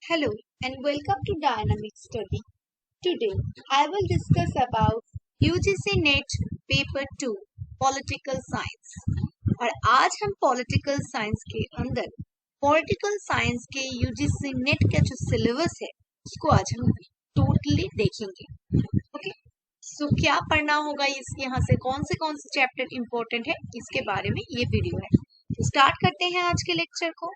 Hello and welcome to Dynamic Study. Today I will discuss about UGC NET paper 2 political science. और आज हम political science के अंदर political science के UGC net का जो सिलेबस है उसको आज हम टोटली देखेंगे। ओके, सो क्या पढ़ना होगा इस यहाँ से कौन से चैप्टर इंपॉर्टेंट है इसके बारे में ये वीडियो है। तो स्टार्ट करते हैं आज के लेक्चर को।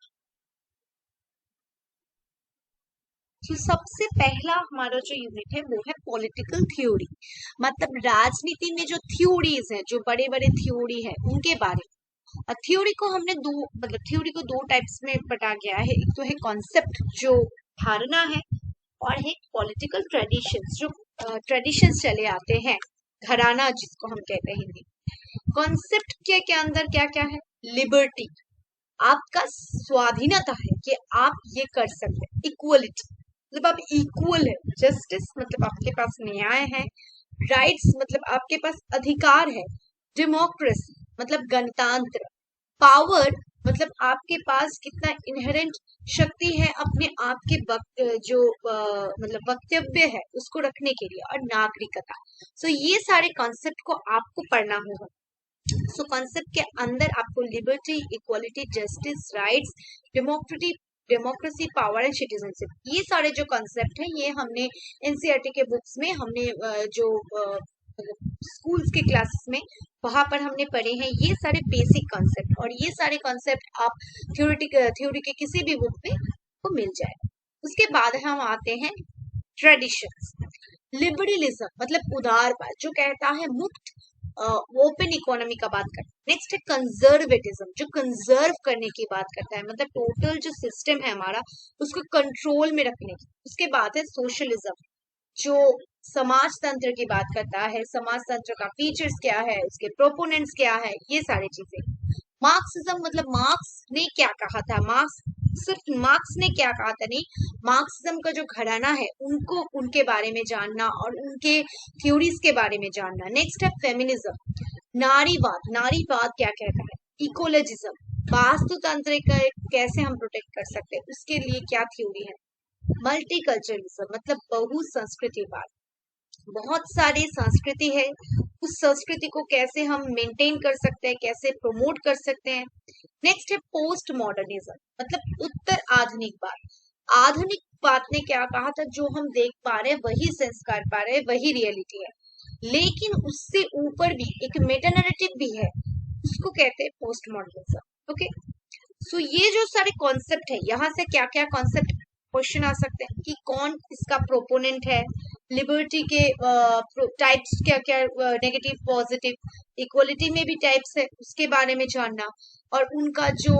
तो सबसे पहला हमारा जो यूनिट है वो है पॉलिटिकल थ्योरी, मतलब राजनीति में जो थ्योरीज है, जो बड़े बड़े थ्योरी है उनके बारे में। और थ्योरी को हमने थ्योरी को दो टाइप्स में बटा गया है। एक तो है कॉन्सेप्ट जो धारणा है, और है पॉलिटिकल ट्रेडिशंस जो ट्रेडिशंस चले आते हैं, घराना जिसको हम कहते हैं हिंदी। कॉन्सेप्ट के अंदर क्या क्या है? लिबर्टी, आपका स्वाधीनता है कि आप ये कर सकते हैं। इक्वलिटी, मतलब आप इक्वल है। जस्टिस, मतलब आपके पास न्याय है। राइट्स, मतलब आपके पास अधिकार है। डेमोक्रेसी, मतलब गणतंत्र। पावर, मतलब आपके पास कितना इनहेरेंट शक्ति है अपने आप के मतलब वक्तव्य है उसको रखने के लिए। और नागरिकता। सो ये सारे कॉन्सेप्ट को आपको पढ़ना होगा। सो कॉन्सेप्ट के अंदर आपको liberty, equality, justice, rights, democracy, power and citizenship, ये सारे जो कॉन्सेप्ट हैं ये हमने एनसीईआरटी के बुक्स में हमने जो स्कूल्स के क्लासेस में वहां पर हमने पढ़े हैं। ये सारे बेसिक कॉन्सेप्ट, और ये सारे कॉन्सेप्ट आप थ्योरी के किसी भी बुक में को मिल जाए। उसके बाद हम आते हैं ट्रेडिशंस। लिबरलिज्म, मतलब उदारवाद जो कहता है मुक्त ओपन इकोनॉमी का बात करता है। नेक्स्ट है कंजर्वेटिज्म, जो कंजर्व करने की बात करता है, मतलब टोटल जो सिस्टम है हमारा उसको कंट्रोल में रखने की। उसके बाद है सोशलिज्म, जो समाज तंत्र की बात करता है। समाज तंत्र का फीचर्स क्या है, उसके प्रोपोनेंट्स क्या है, ये सारी चीजें। मार्क्सिज्म, मतलब मार्क्स ने क्या कहा था, सिर्फ मार्क्स ने क्या कहा था नहीं, मार्क्सिज्म का जो घराना है उनको, उनके बारे में जानना और उनके थ्योरीज के बारे में जानना। नेक्स्ट है फेमिनिज्म, नारीवाद, नारीवाद क्या कहता है। इकोलॉजिज्म, वास्तुतंत्र का कैसे हम प्रोटेक्ट कर सकते हैं उसके लिए क्या थ्योरी है। मल्टीकल्चरलिज्म, मतलब बहुसंस्कृतिवाद, बहुत सारी संस्कृति है, उस संस्कृति को कैसे हम मेंटेन कर सकते हैं, कैसे प्रमोट कर सकते हैं। नेक्स्ट है पोस्ट मॉडर्निज्म, मतलब उत्तर आधुनिकवाद। आधुनिकवाद ने क्या कहा था, जो हम देख पा रहे हैं वही संस्कार पा रहे हैं, वही रियलिटी है, लेकिन उससे ऊपर भी एक मेटा नैरेटिव भी है, उसको कहते हैं पोस्ट मॉडर्निज्म। ओके, सो ये जो सारे कॉन्सेप्ट है, यहाँ से क्या क्या कॉन्सेप्ट क्वेश्चन आ सकते हैं कि कौन इसका प्रोपोनेंट है। लिबर्टी के टाइप्स क्या क्या, नेगेटिव, पॉजिटिव। इक्वलिटी में भी टाइप्स है, उसके बारे में जानना। और उनका जो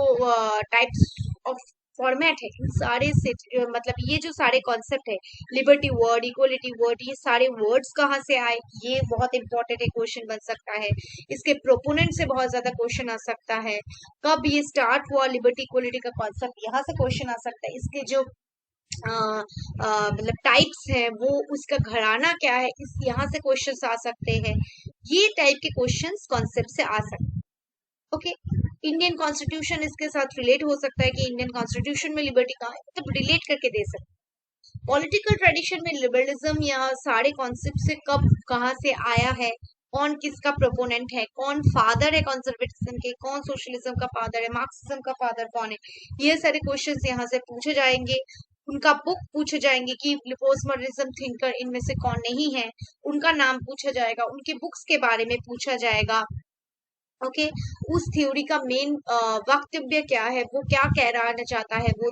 टाइप्स ऑफ फॉर्मेट है, इन सारे से मतलब ये जो सारे कॉन्सेप्ट है, लिबर्टी वर्ड, इक्वलिटी वर्ड, ये सारे वर्ड्स कहाँ से आए, ये बहुत इंपॉर्टेंट एक क्वेश्चन बन सकता है। इसके प्रोपोनेंट से बहुत ज्यादा क्वेश्चन आ सकता है। कब ये स्टार्ट हुआ लिबर्टी इक्वलिटी का कॉन्सेप्ट, यहाँ से क्वेश्चन आ सकता है। इसके जो मतलब टाइप्स है वो, उसका घराना क्या है, इस यहाँ से क्वेश्चंस आ सकते हैं। ये टाइप के क्वेश्चंस कॉन्सेप्ट से आ सकते हैं। ओके, इंडियन कॉन्स्टिट्यूशन इसके साथ रिलेट हो सकता है कि इंडियन कॉन्स्टिट्यूशन में लिबर्टी कहाँ है, मतलब रिलेट करके दे सकते हैं। पॉलिटिकल ट्रेडिशन में लिबरलिज्म या सारे कॉन्सेप्ट से कब कहाँ से आया है, कौन किसका प्रोपोनेंट है, कौन फादर है कंजर्वेटिज्म के, कौन सोशलिज्म का फादर है, मार्क्सिज्म का फादर कौन है, ये सारे क्वेश्चंस यहाँ से पूछे जाएंगे। उनका बुक पूछे जाएंगे कि पोस्ट मॉडर्निज्म थिंकर इनमें से कौन नहीं है, उनका नाम पूछा जाएगा, उनके बुक्स के बारे में पूछा जाएगा। ओके, उस थ्योरी का मेन वक्तव्य क्या है, वो क्या कह रहना चाहता है, वो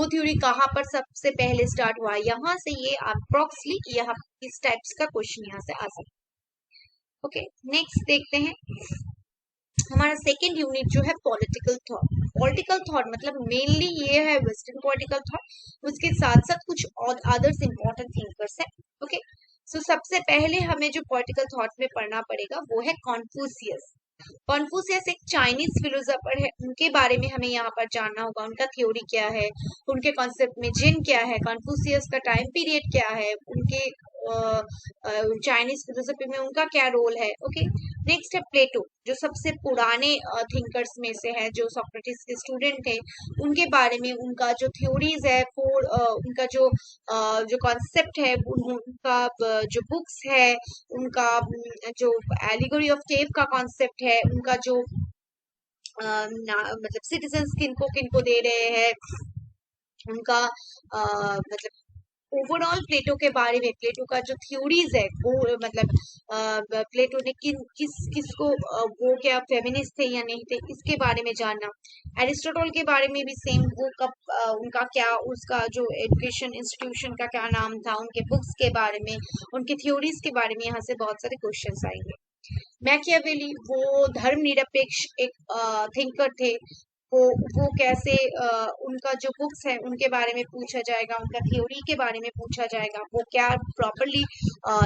थ्योरी कहाँ पर सबसे पहले स्टार्ट हुआ, यहाँ से ये अप्रोक्सली यहाँ इस टाइप्स का क्वेश्चन यहाँ से आ सकता है। ओके, नेक्स्ट देखते हैं हमारा सेकेंड यूनिट जो है पॉलिटिकल थॉट। पॉलिटिकल थॉट मतलब मेनली ये है वेस्टर्न पॉलिटिकल थॉट, उसके साथ साथ कुछ और अदर्स इंपॉर्टेंट थिंकर्स है। ओके, सो सबसे पहले हमें जो पॉलिटिकल थॉट में पढ़ना पड़ेगा वो है कॉन्फ्यूशियस। कॉन्फ्यूशियस एक चाइनीज फिलोसोफर है, उनके बारे में हमें यहाँ पर जानना होगा। उनका थ्योरी क्या है, उनके कॉन्सेप्ट में जिन क्या है, कॉन्फ्यूशियस का टाइम पीरियड क्या है, उनके चाइनीज फिलोसफी में उनका क्या रोल है। ओके, नेक्स्ट है प्लेटो, जो सबसे पुराने थिंकर्स में से है, जो सोक्रेटिस के स्टूडेंट थे, उनके बारे में उनका जो थ्योरीज है, उनका जो कॉन्सेप्ट है, उनका जो बुक्स है, उनका जो एलिगोरी ऑफ केव का कॉन्सेप्ट है, उनका जो मतलब सिटीजन्स किनको किनको दे रहे हैं, उनका मतलब ओवरऑल प्लेटो के बारे में, प्लेटो का जो थ्योरीज है वो मतलब प्लेटो ने किसको वो क्या फेमिनिस्ट थे या नहीं थे, इसके बारे में जानना। एरिस्टोटल के बारे में भी सेम, वो कब उनका क्या, उसका जो एजुकेशन इंस्टीट्यूशन का क्या नाम था, उनके बुक्स के बारे में, उनके थ्योरीज के बारे में यहाँ से बहुत सारे क्वेश्चंस आएंगे। मैकियावेली, वो धर्मनिरपेक्ष एक थिंकर थे। वो वो कैसे उनका जो बुक्स है उनके बारे में पूछा जाएगा, उनका थ्योरी के बारे में पूछा जाएगा, वो क्या प्रॉपरली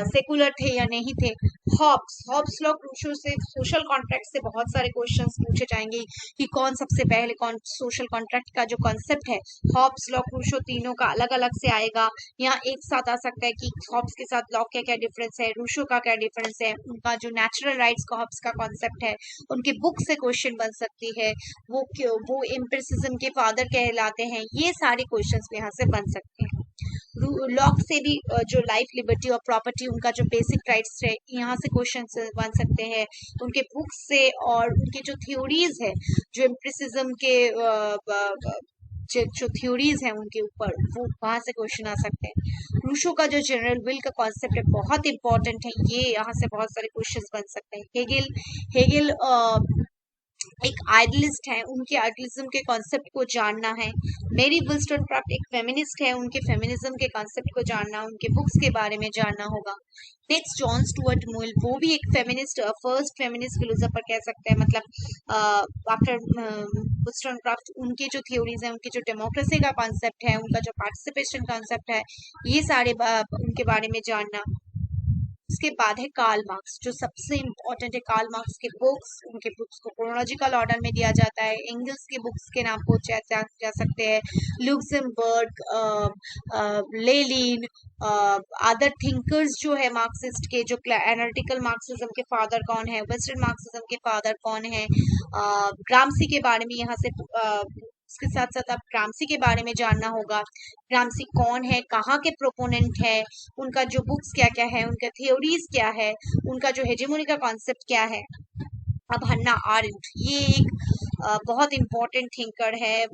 सेकुलर थे या नहीं थे। हॉब्स लॉ क्रूशो से सोशल कॉन्ट्रैक्ट से बहुत सारे क्वेश्चंस पूछे जाएंगे कि कौन सबसे पहले कौन सोशल कॉन्ट्रैक्ट का जो कॉन्सेप्ट है, हॉब्स लॉ क्रूशो तीनों का अलग अलग से आएगा, यहाँ एक साथ आ सकता है कि हॉब्स के साथ लॉ का क्या डिफरेंस है, रूशो का क्या डिफरेंस है, उनका जो नेचुरल राइट्स का हॉब्स का कॉन्सेप्ट है, उनकी बुक से क्वेश्चन बन सकती है, वो एम्पिरिसिज्म के फादर कहलाते हैं। ये सारे क्वेश्चंस यहाँ से बन सकते हैं। लॉक से भी जो लाइफ, लिबर्टी और प्रॉपर्टी, उनका जो बेसिक राइट्स है, यहाँ से क्वेश्चन बन सकते हैं। उनके बुक्स से और उनकी जो थ्योरीज है, जो एम्पिरिसिज्म के जो थ्योरीज हैं उनके ऊपर, वो वहां से क्वेश्चन आ सकते हैं। रूशो का जो जनरल विल का कॉन्सेप्ट है बहुत इंपॉर्टेंट है, ये यहाँ से बहुत सारे क्वेश्चंस बन सकते हैं। हेगेल एक आइडलिस्ट है, उनके आइडलिज्म के कॉन्सेप्ट को जानना है। मेरी विल्सटोनक्राफ्ट एक फेमिनिस्ट है, उनके फेमिनिज्म के कॉन्सेप्ट को जानना, उनके बुक्स के बारे में जानना होगा। नेक्स्ट जॉन स्टुअर्ट मिल, वो भी एक फेमिनिस्ट, फर्स्ट फेमिनिस्ट फिलोसोफर कह सकते हैं, मतलब आफ्टर विल्सटोनक्राफ्ट, उनके जो थ्योरीज हैं, उनके जो डेमोक्रेसी का कॉन्सेप्ट है, उनका जो पार्टिसिपेशन कॉन्सेप्ट है, ये सारे उनके बारे में जानना। उसके बाद है कार्ल मार्क्स, जो सबसे इम्पोर्टेंट है। कार्ल मार्क्स के बुक्स, उनके बुक्स को क्रोनोलॉजिकल ऑर्डर में दिया जाता है। एंगल्स के बुक्स के नाम पूछे जा सकते हैं, लुक्सेमबर्ग, लेनिन, अदर थिंकर्स जो है मार्क्सिस्ट के, जो एनालिटिकल मार्क्सिज्म के फादर कौन है, वेस्टर्न मार्क्सिज्म के फादर कौन है, ग्रामसी के बारे में यहाँ से उसके साथ साथ आप ग्रामसी के बारे में जानना होगा। ग्रामसी कौन है, कहाँ के प्रोपोनेंट है, उनका जो बुक्स क्या क्या है, उनका थ्योरीज क्या है, उनका जो हेजेमोनी का कॉन्सेप्ट क्या है। अब हन्ना आरेंट, ये एक बहुत इंपॉर्टेंट थिंकर है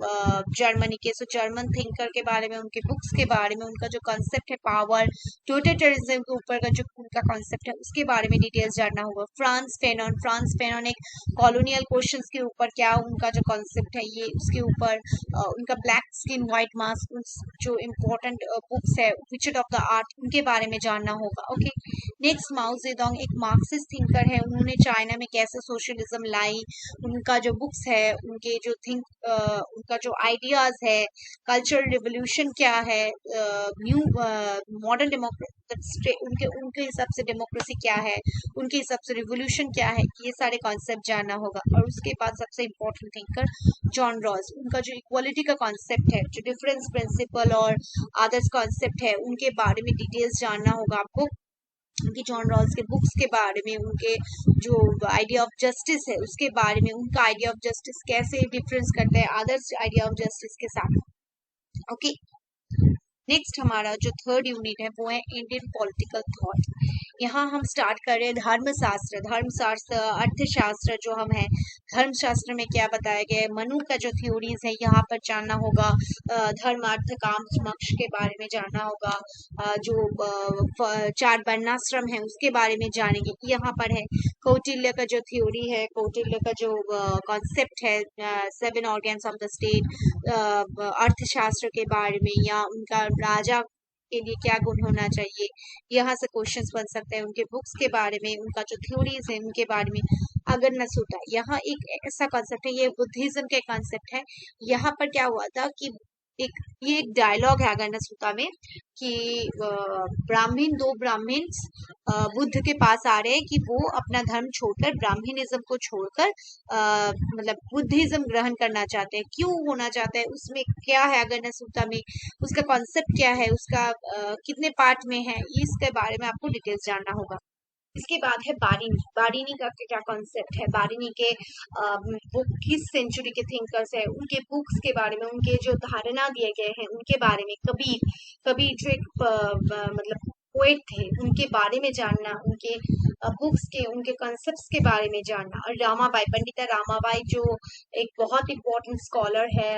जर्मनी के। सो जर्मन थिंकर के बारे में, उनके बुक्स के बारे में, उनका जो कॉन्सेप्ट है पावर, टोटलिटरिज्म के ऊपर का जो उनका कॉन्सेप्ट है, उसके बारे में डिटेल्स जानना होगा। फ्रांस फेनॉन एक कॉलोनियल क्वेश्चंस के ऊपर क्या उनका जो कॉन्सेप्ट है, ये उसके ऊपर उनका ब्लैक स्किन व्हाइट मास्क, जो इम्पोर्टेंट बुक्स है, विचर्ड ऑफ द आर्ट, उनके बारे में जानना होगा। ओके, नेक्स्ट माओ जेडोंग एक मार्क्सिस्ट थिंकर है, उन्होंने चाइना में कैसे सोशलिज्म लाई, उनका जो बुक्स है, उनके जो उनका जो आइडियाज है, कल्चरल रिवोल्यूशन क्या है, न्यू मॉडर्न डेमोक्रेसी, उनके हिसाब से डेमोक्रेसी क्या है, उनके हिसाब से रिवोल्यूशन क्या है, ये सारे कॉन्सेप्ट जानना होगा। और उसके बाद सबसे इम्पोर्टेंट थिंकर जॉन रॉल्स, उनका जो इक्वालिटी का कॉन्सेप्ट है, जो डिफरेंस प्रिंसिपल और अदर्स कॉन्सेप्ट है, उनके बारे में डिटेल्स जानना होगा आपको। उनकी जॉन रॉल्स के बुक्स के बारे में, उनके जो आइडिया ऑफ जस्टिस है उसके बारे में, उनका आइडिया ऑफ जस्टिस कैसे डिफरेंस करता है अदर्स आइडिया ऑफ जस्टिस के साथ। ओके, नेक्स्ट हमारा जो थर्ड यूनिट है वो है इंडियन पॉलिटिकल थॉट। यहाँ हम स्टार्ट कर रहे हैं धर्मशास्त्र अर्थशास्त्र जो हम है। धर्मशास्त्र में क्या बताया गया है, मनु का जो थ्योरीज है यहाँ पर जानना होगा। धर्म अर्थ काम मोक्ष के बारे में जानना होगा। जो 4 वर्णाश्रम है उसके बारे में जानेंगे, यहाँ पर है। कौटिल्य का जो थ्योरी है, कौटिल्य का जो कॉन्सेप्ट है, 7 ऑर्गन्स ऑफ द स्टेट, अर्थशास्त्र के बारे में, या उनका राजा के लिए क्या गुण होना चाहिए, यहाँ से क्वेश्चंस बन सकते हैं। उनके बुक्स के बारे में, उनका जो थ्योरीज है उनके बारे में। अगर नसूता, यहाँ एक ऐसा कॉन्सेप्ट है, ये बुद्धिज्म के कॉन्सेप्ट है। यहाँ पर क्या हुआ था कि एक ये एक डायलॉग है अगन्य सूता में कि दो ब्राह्मण्स बुद्ध के पास आ रहे हैं कि वो अपना धर्म छोड़कर ब्राह्मणिज्म को छोड़कर मतलब बुद्धिज्म ग्रहण करना चाहते हैं। क्यों होना चाहते हैं, उसमें क्या है अगन्य सूता में, उसका कॉन्सेप्ट क्या है, उसका कितने पार्ट में है, इसके बारे में आपको डिटेल्स जानना होगा। इसके बाद है बारिनी। बारिनी का क्या कॉन्सेप्ट है, बारिनी के बुक किस सेंचुरी के थिंकर्स है, उनके बुक्स के बारे में, उनके जो धारणा दिए गए हैं उनके बारे में, कबीर कबीर जो एक मतलब पोएट थे उनके बारे में जानना, उनके बुक्स के उनके कॉन्सेप्ट्स के बारे में जानना। और रामाबाई, पंडिता रामाबाई जो एक बहुत इंपॉर्टेंट स्कॉलर है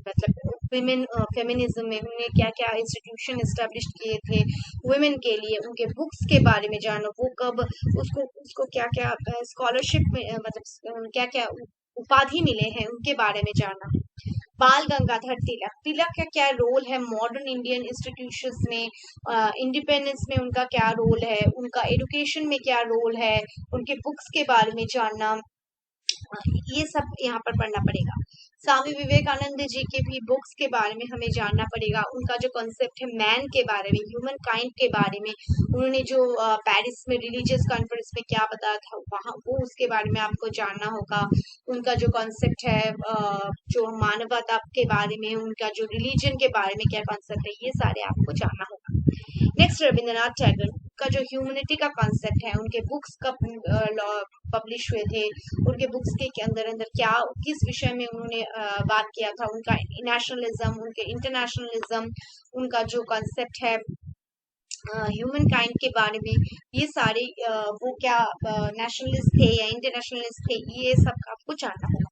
मतलब फेमिनिज्म में, उन्होंने क्या क्या इंस्टीट्यूशन एस्टेब्लिश किए थे वुमेन के लिए, उनके बुक्स के बारे में जानो, वो कब उसको उसको क्या क्या स्कॉलरशिप में मतलब क्या क्या उपाधि मिले हैं उनके बारे में जानना। बाल गंगाधर तिलक, तिलक का क्या रोल है मॉडर्न इंडियन इंस्टीट्यूशंस में, इंडिपेंडेंस में उनका क्या रोल है, उनका एडुकेशन में क्या रोल है, उनके बुक्स के बारे में जानना, ये सब यहाँ पर पढ़ना पड़ेगा। स्वामी विवेकानंद जी के भी बुक्स के बारे में हमें जानना पड़ेगा, उनका जो कॉन्सेप्ट है मैन के बारे में, ह्यूमन काइंड के बारे में, उन्होंने जो पेरिस में रिलीजियस कॉन्फ्रेंस में क्या बताया था वहाँ वो उसके बारे में आपको जानना होगा। उनका जो कॉन्सेप्ट है जो मानवता के बारे में, उनका जो रिलीजन के बारे में क्या कॉन्सेप्ट है, ये सारे आपको जानना होगा। नेक्स्ट रविंद्रनाथ टैगोर का जो ह्यूमनिटी का कॉन्सेप्ट है, उनके बुक्स कब पब्लिश हुए थे, उनके बुक्स के अंदर अंदर क्या किस विषय में उन्होंने बात किया था, उनका नेशनलिज्म, उनके इंटरनेशनलिज्म, उनका जो कॉन्सेप्ट है ह्यूमन काइंड के बारे में, ये सारे वो क्या नेशनलिस्ट थे या इंटरनेशनलिस्ट थे, ये सब आपको जानना होगा।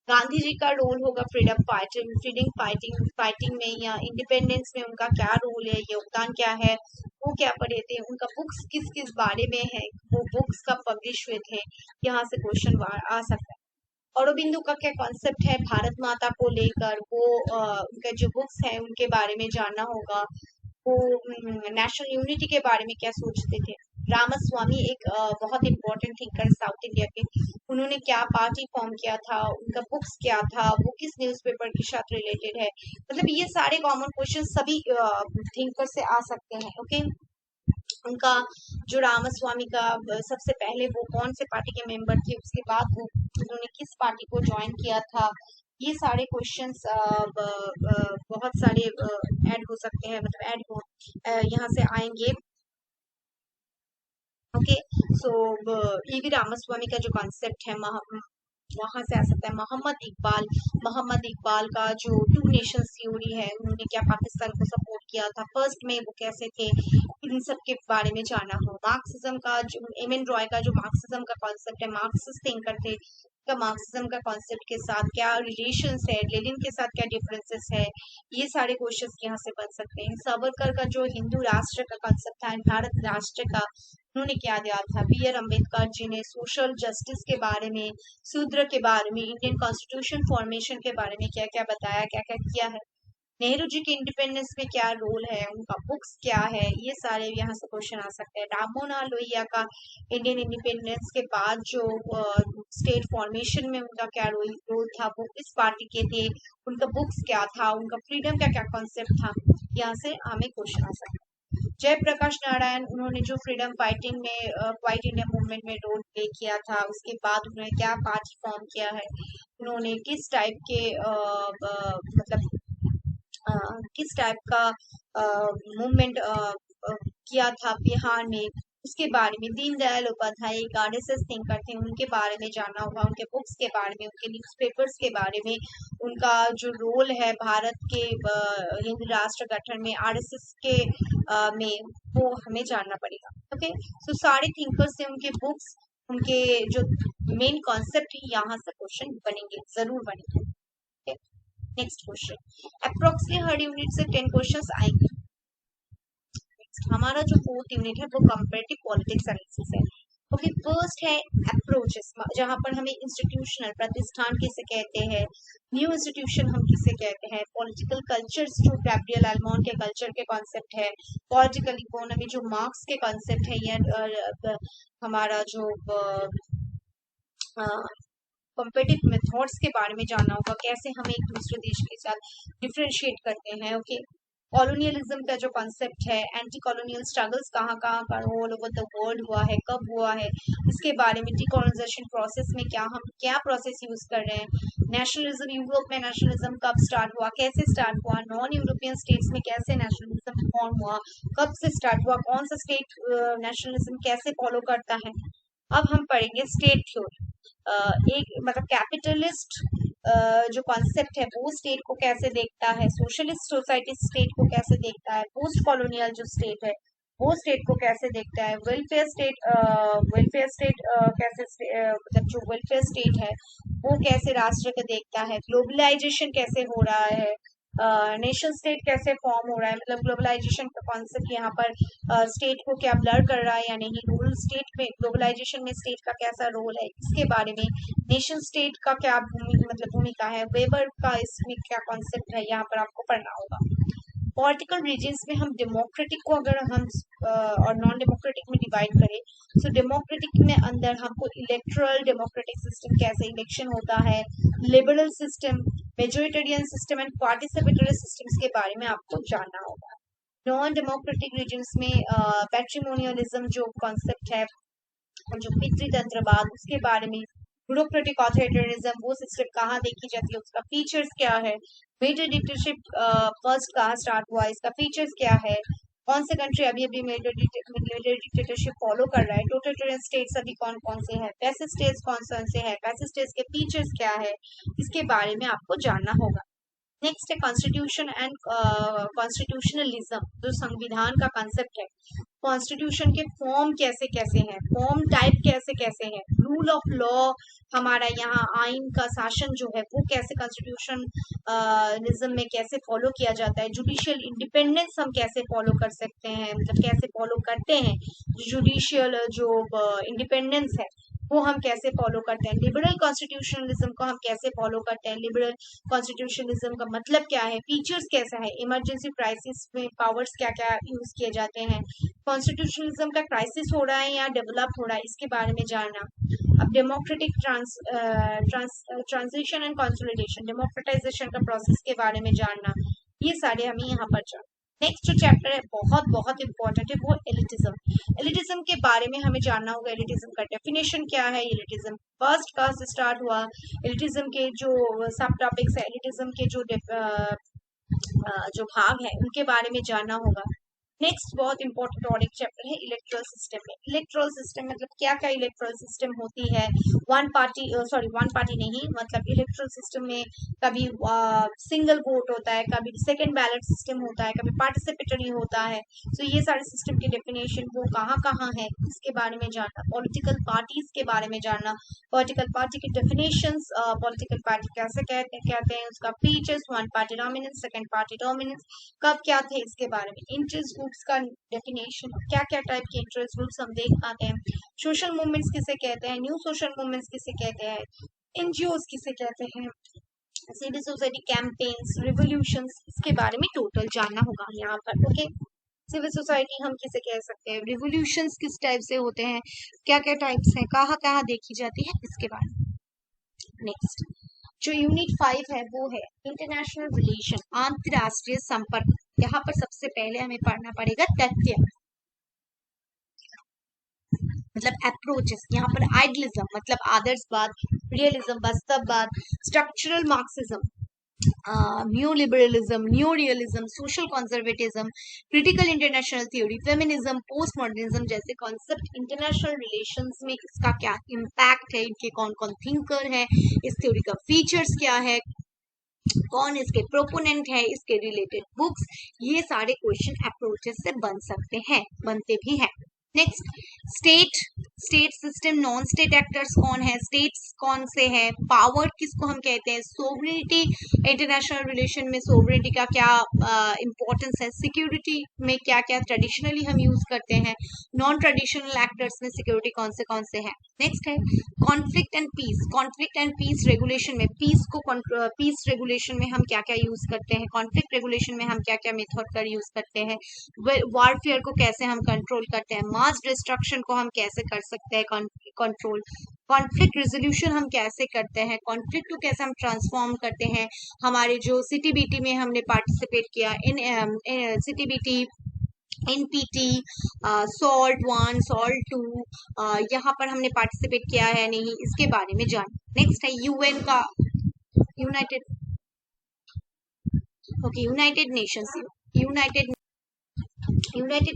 गांधी जी का रोल होगा फाइटिंग में या इंडिपेंडेंस में, उनका क्या रोल है, योगदान क्या है, वो क्या पढ़े थे, उनका बुक्स किस किस बारे में है, वो बुक्स कब पब्लिश हुए थे, यहाँ से क्वेश्चन आ सकता है। औरबिंदु का क्या कॉन्सेप्ट है भारत माता को लेकर, वो उनके जो बुक्स है उनके बारे में जानना होगा। वो नेशनल यूनिटी के बारे में क्या सोचते थे। रामास्वामी एक बहुत इंपॉर्टेंट थिंकर साउथ इंडिया के, उन्होंने क्या पार्टी फॉर्म किया था, उनका बुक्स क्या था, वो किस न्यूज़पेपर के साथ रिलेटेड है, मतलब ये सारे कॉमन क्वेश्चन सभी थिंकर से आ सकते हैं। ओके, उनका जो रामास्वामी का सबसे पहले वो कौन से पार्टी के मेंबर थे, उसके बाद वो उन्होंने किस पार्टी को ज्वाइन किया था, ये सारे क्वेश्चंस बहुत सारे ऐड हो सकते हैं, मतलब ऐड हो यहाँ से आएंगे। ओके, सो ईवी रामास्वामी का जो कॉन्सेप्ट है वहां से आ सकता है। मोहम्मद इकबाल का जो टू नेशंस थ्योरी है, उन्होंने क्या पाकिस्तान को सपोर्ट किया था, फर्स्ट में वो कैसे थे, इन सब के बारे में जाना हो। मार्क्सिज्म का जो एम एन रॉय का जो मार्क्सिज्म का कॉन्सेप्ट है, मार्क्सिस्ट थिंकर थे, का मार्क्सिज्म का कॉन्सेप्ट के साथ क्या रिलेशंस है, लेनिन के साथ क्या डिफरेंसेस है, ये सारे क्वेश्चंस यहाँ से बन सकते हैं। सावरकर का जो हिंदू राष्ट्र का कॉन्सेप्ट था, भारत राष्ट्र का, उन्होंने क्या दिया था। बी आर अम्बेडकर जी ने सोशल जस्टिस के बारे में, शूद्र के बारे में, इंडियन कॉन्स्टिट्यूशन फॉर्मेशन के बारे में क्या क्या बताया, क्या क्या किया है। नेहरू जी के इंडिपेंडेंस में क्या रोल है, उनका बुक्स क्या है, ये सारे यहाँ से क्वेश्चन आ सकते हैं। राममोहन लोहिया का इंडियन इंडिपेंडेंस के बाद जो स्टेट फॉर्मेशन में उनका क्या रोल था, वो किस पार्टी के थे, उनका बुक्स क्या था, उनका फ्रीडम का क्या कॉन्सेप्ट था, यहाँ से हमें क्वेश्चन आ सकते हैं। जयप्रकाश नारायण, उन्होंने जो फ्रीडम फाइटिंग में क्वाइट इंडिया मूवमेंट में रोल प्ले किया था, उसके बाद उन्होंने क्या पार्टी फॉर्म किया है, उन्होंने किस टाइप के मतलब किस टाइप का मूवमेंट किया था बिहार में, उसके बारे में। दीनदयाल उपाध्याय एक आरएसएस थिंकर थे, उनके बारे में जानना होगा, उनके बुक्स के बारे में, उनके न्यूज़पेपर्स के बारे में, उनका जो रोल है भारत के हिंदू राष्ट्र गठन में आरएसएस के में, वो हमें जानना पड़ेगा। ओके, सो सारे थिंकर्स से उनके बुक्स, उनके जो मेन कॉन्सेप्ट है, यहाँ से क्वेश्चन बनेंगे, जरूर बनेंगे। नेक्स्ट क्वेश्चन, अप्रोक्सीमेटली हर यूनिट से 10 क्वेश्चंस आएंगे। हमारा जो फोर्थ यूनिट है वो कंपैरेटिव पॉलिटिक्स एनालिसिस है। ओके, फर्स्ट है अप्रोचेस, जहां पर हमें इंस्टीट्यूशनल प्रतिष्ठान किसे कहते हैं, न्यू इंस्टीट्यूशन हम किसे कहते हैं, पॉलिटिकल कल्चर्स जो गैब्रियल अल्मोंड के कल्चर के कॉन्सेप्ट है, पॉलिटिकल इकोनॉमी जो मार्क्स के कॉन्सेप्ट है, या हमारा जो कॉम्पिटिटिव मेथड्स के बारे में जानना होगा, कैसे हम एक दूसरे देश के साथ डिफ्रेंशिएट करते हैं। ओके, कॉलोनियलिज्म का जो कॉन्सेप्ट है, एंटी कॉलोनियल स्ट्रगल्स कहाँ कहाँ का ऑल ओवर द वर्ल्ड हुआ है, कब हुआ है, इसके बारे में, डिकोलोनाइजेशन प्रोसेस में क्या हम क्या प्रोसेस यूज कर रहे हैं, नेशनलिज्म, यूरोप में नेशनलिज्म कब स्टार्ट हुआ, कैसे स्टार्ट हुआ, नॉन यूरोपियन स्टेट्स में कैसे नेशनलिज्म फॉर्म हुआ, कब से स्टार्ट हुआ, कौन सा स्टेट नेशनलिज्म कैसे फॉलो करता है। अब हम पढ़ेंगे स्टेट थ्योरी। एक मतलब कैपिटलिस्ट जो कॉन्सेप्ट है वो स्टेट को कैसे देखता है, सोशलिस्ट सोसाइटी स्टेट को कैसे देखता है, पोस्ट कॉलोनियल जो स्टेट है वो स्टेट को कैसे देखता है, वेलफेयर स्टेट मतलब जो वेलफेयर स्टेट है वो कैसे राष्ट्र को देखता है, ग्लोबलाइजेशन कैसे हो रहा है, नेशन स्टेट कैसे फॉर्म हो रहा है, मतलब ग्लोबलाइजेशन का कॉन्सेप्ट यहाँ पर स्टेट को क्या ब्लर कर रहा है या नहीं, रूरल स्टेट में ग्लोबलाइजेशन में स्टेट का कैसा रोल है, इसके बारे में, नेशन स्टेट का क्या भूमिका है, वेबर का इसमें क्या कॉन्सेप्ट है, यहाँ पर आपको पढ़ना होगा। पॉलिटिकल रीजन्स में हम डेमोक्रेटिक को अगर हम और नॉन डेमोक्रेटिक में डिवाइड करें, तो डेमोक्रेटिक में अंदर हमको इलेक्ट्रल डेमोक्रेटिक सिस्टम कैसे इलेक्शन होता है, liberal system, majoritarian system and participatory systems के बारे में आपको जानना होगा। नॉन डेमोक्रेटिक रीजन्स में पैट्रिमोनियलिज्म जो कॉन्सेप्ट है, जो पितृतंत्रवाद, उसके बारे में, ब्यूरोक्रेटिक ऑथोरिटेरिज्म वो सिस्टम कहाँ देखी जाती है, उसका फीचर्स क्या है, मिलिट्री डिक्टेटरशिप फर्स्ट कहाँ स्टार्ट हुआ, इसका फीचर्स क्या है, कौन से कंट्री अभी अभी मिलिट्री डिक्टेटरशिप फॉलो कर रहा है, टोटलिटेरियन स्टेट्स अभी कौन कौन से हैं, पैसिव स्टेट्स कौन कौन से हैं, पैसिव स्टेट्स के फीचर्स क्या है, इसके बारे में आपको जानना होगा। नेक्स्ट है कॉन्स्टिट्यूशन एंड कॉन्स्टिट्यूशनलिज्म, जो संविधान का कंसेप्ट है, कॉन्स्टिट्यूशन के फॉर्म कैसे कैसे हैं, फॉर्म टाइप कैसे कैसे हैं, रूल ऑफ लॉ, हमारा यहाँ आइन का शासन जो है वो कैसे कॉन्स्टिट्यूशनलिज्म में कैसे फॉलो किया जाता है, जुडिशियल इंडिपेंडेंस हम कैसे फॉलो कर सकते हैं, मतलब कैसे फॉलो करते हैं, जुडिशियल जो इंडिपेंडेंस है वो हम कैसे फॉलो करते हैं, लिबरल कॉन्स्टिट्यूशनलिज्म को हम कैसे फॉलो करते हैं, लिबरल कॉन्स्टिट्यूशनलिज्म का मतलब क्या है, फीचर्स कैसा है, इमरजेंसी क्राइसिस में पावर्स क्या क्या यूज किए जाते हैं, कॉन्स्टिट्यूशनलिज्म का क्राइसिस हो रहा है या डेवलप हो रहा है, इसके बारे में जानना। अब democratic transition and consolidation, democratisation का प्रोसेस के बारे में जानना, ये सारे हमें यहाँ पर जानना। नेक्स्ट जो चैप्टर है बहुत बहुत इंपॉर्टेंट है वो एलिटिज्म। एलिटिज्म के बारे में हमें जानना होगा, एलिटिज्म का डेफिनेशन क्या है, एलिटिज्म फर्स्ट कहाँ से स्टार्ट हुआ, एलिटिज्म के जो सब टॉपिक्स है, एलिटिज्म के जो भाग है उनके बारे में जानना होगा। नेक्स्ट बहुत इंपॉर्टेंट और एक चैप्टर है इलेक्ट्रल सिस्टम में। इलेक्ट्रल सिस्टम मतलब क्या क्या इलेक्ट्रल सिस्टम होती है, वन पार्टी नहीं, मतलब इलेक्ट्रल सिस्टम में कभी सिंगल वोट होता है, कभी सेकंड बैलेट सिस्टम होता है, कभी पार्टिसिपेटरी होता है, तो ये सारे सिस्टम की डेफिनेशन वो कहाँ कहाँ है इसके बारे में जानना। पॉलिटिकल पार्टीज के बारे में जानना, पॉलिटिकल पार्टी की डेफिनेशंस, पॉलिटिकल पार्टी कैसे कहते हैं, उसका features, one party dominance, second party dominance कब क्या थे, इसके बारे में, इंटरेस्ट ग्रुप्स का डेफिनेशन, क्या क्या टाइप के इंटरेस्ट ग्रुप्स हम देख पाते हैं, सोशल मूवमेंट्स किसे कहते हैं, न्यू सोशल मूवमेंट्स किसे कहते हैं, एनजीओज किसे कहते हैं, सिविल सोसाइटी कैंपेन्स, रिवोल्यूशंस, इसके बारे में टोटल जानना होगा यहाँ पर। ओके, सिविल सोसाइटी हम किसे कह सकते हैं, रिवोल्यूशंस किस टाइप से होते हैं, क्या क्या टाइप्स हैं, कहाँ कहाँ देखी जाती है, इसके बारे में। नेक्स्ट जो यूनिट 5 है वो है इंटरनेशनल रिलेशन, अंतरराष्ट्रीय संपर्क। यहाँ पर सबसे पहले हमें पढ़ना पड़ेगा तथ्य, मतलब अप्रोचेस, यहाँ पर आइडियलिज्म मतलब आदर्शवाद, रियलिज्म वास्तववाद, structural marxism, new liberalism, new realism, social conservatism, critical international theory, feminism, post modernism जैसे कॉन्सेप्ट इंटरनेशनल रिलेशंस में इसका क्या इम्पैक्ट है, इनके कौन कौन थिंकर है, इस थ्योरी का फीचर्स क्या है, कौन इसके प्रोपोनेंट है, इसके रिलेटेड बुक्स, ये सारे क्वेश्चन अप्रोचेस से बन सकते हैं, बनते भी हैं। Next state system, non state actors कौन है, स्टेट्स कौन से हैं, पावर किसको हम कहते हैं, सोवरेनिटी, इंटरनेशनल रिलेशन में सोवरेनिटी का क्या इंपॉर्टेंस है, सिक्योरिटी में क्या क्या ट्रेडिशनली हम यूज करते हैं, नॉन ट्रेडिशनल एक्टर्स में सिक्योरिटी कौन से हैं। नेक्स्ट है कॉन्फ्लिक्ट एंड पीस रेगुलेशन में, पीस रेगुलेशन में हम क्या क्या यूज करते हैं, कॉन्फ्लिक्ट रेगुलेशन में हम क्या क्या मेथड का यूज करते हैं, वॉरफेयर को कैसे हम कंट्रोल करते हैं, मास डिस्ट्रक्शन को हम कैसे कर सकते हैं कंट्रोल, कॉन्फ्लिक्ट रेजोल्यूशन हम कैसे करते हैं, कॉन्फ्लिक्ट को कैसे हम ट्रांसफॉर्म करते हैं। हमारे जो सीटीबीटी में हमने पार्टिसिपेट किया, इन सीटीबीटी, एनपीटी, सॉल्ट 1, सॉल्ट 2, यहाँ पर हमने पार्टिसिपेट किया है नहीं, इसके बारे में जान। नेक्स्ट है यूएन का, यूनाइटेड